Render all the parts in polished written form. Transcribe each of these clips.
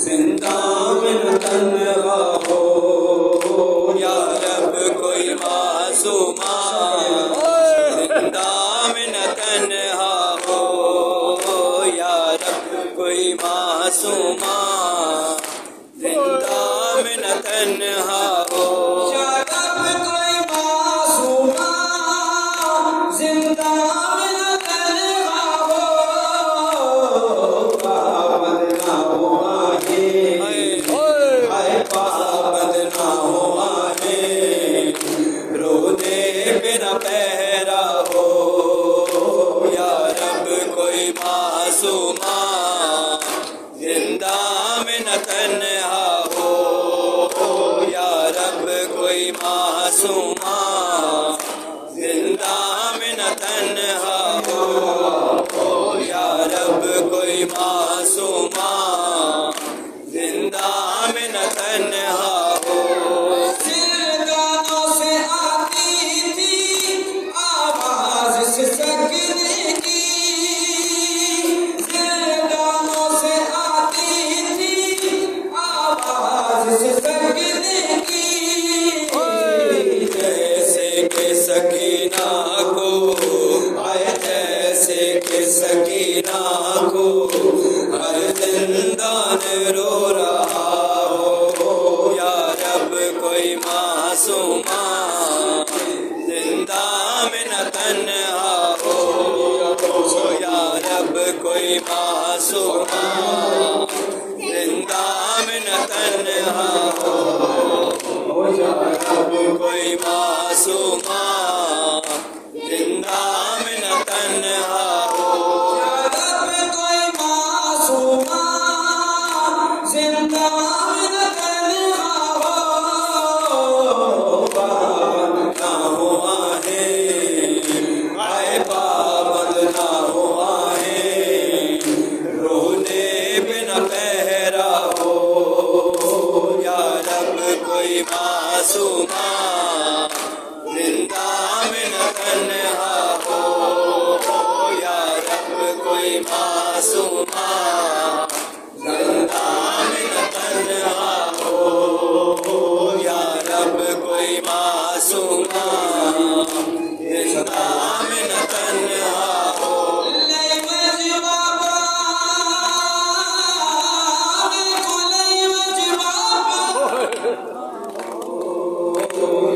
जिंदा में न तन्हा हो या रब कोई मासूमा, जिंदा में न तन्हा हो या रब कोई मासूमा, जिंदा में न तन्हा हो या रब कोई मासूमा, जिंदा में न तन्हा हो, पाबंद ना हो आए, पाबंद ना हो आए, रोने पे न पहरा हो या रब कोई मासूमा, जिंदा में न तन्हा हो या रब कोई मासूमा, जिंदा में न तन्हा हो या रब कोई मासूमा, जिंदा में न तन्हा हो। गानों से आती थी आवाज सिसकने की, गानों से आती थी आवाज सिसकने की, जैसे के सकीना को आए, जैसे के सकीना को हर जिंदान रो रहा हो या रब कोई मासूमा, जिंदा में न तन्हा हो या रब कोई मासूमा, जिंदा में न तन्हा हो या रब कोई मासूमा, जिंदा में न तन्हा हो या रब कोई मासूमा, जिंदा में न तन्हा हो, पाबंद ना हो आए, पाबंद ना हो आए, रोने पे न पहरा हो या रब कोई मासूमा, जिंदा में न तन्हा हो या रब कोई मासूमा, जिंदा में न तन्हा हो या रब कोई मासूमा, जिंदा में न तन्हा हो।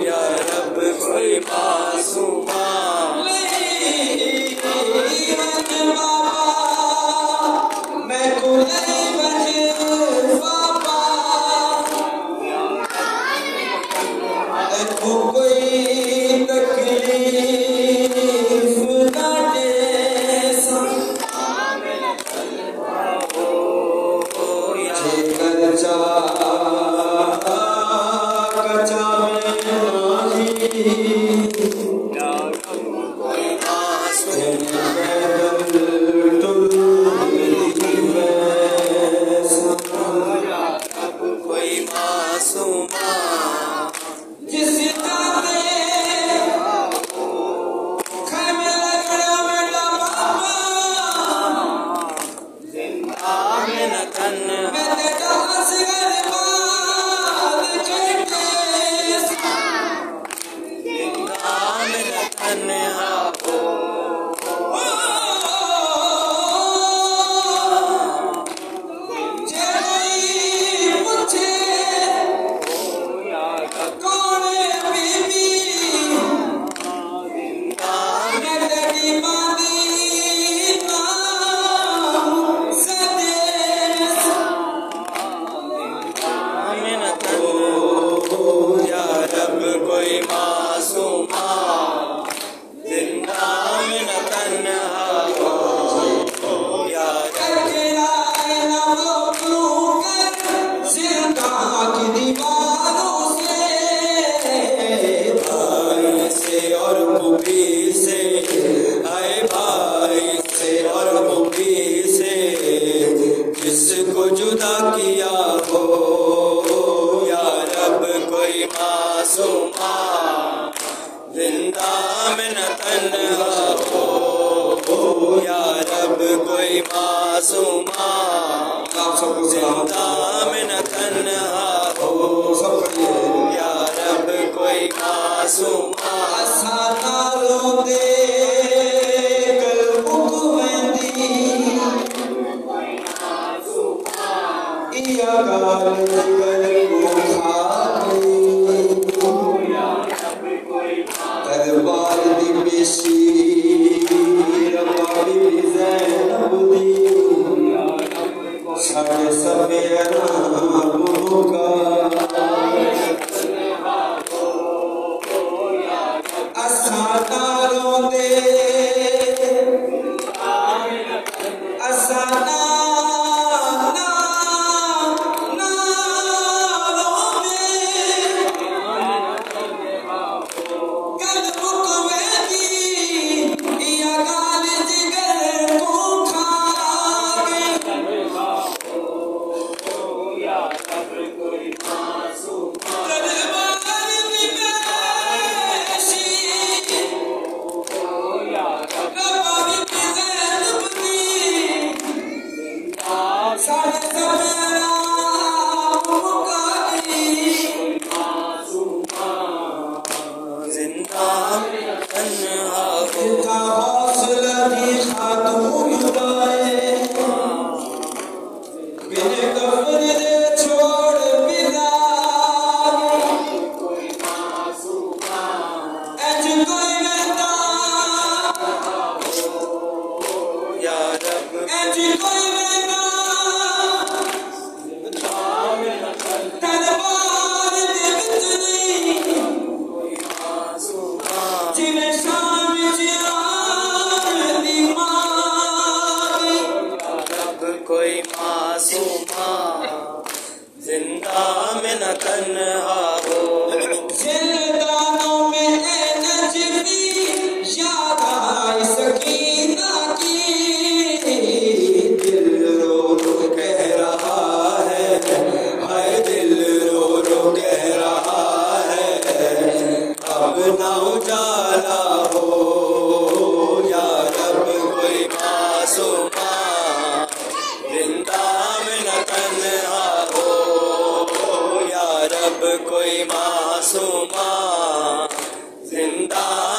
या रब कोई मासूमा, मैं कोई तकलीफ ना दे कोई मासूमा, जिस जिसको जुदा किया हो या रब कोई मासूमा, जिंदा में न तन्हा हो या रब कोई मासूमा। आप सबको जिंदा में न तन्हा हो सब पढ़िए या रब कोई मासूम असा नालों दे कल्बुक वेंदी इया गाल जिगर को खा गई दरबार दी पेशी रब्बा बीबी ज़ैनब दी साढ़े सवेरा मुका असा नालों दे असा कोई मासूमा जिंदा में न तन्हा हो जिंदानों में नजमी याद आई सकीना की दिल रो रो कह रहा है हाय दिल रो रो कह रहा है अब ना उजाला हो या रब कोई मासूमा जिंदा में न तन्हा हो या रब कोई मासूमा जिंदा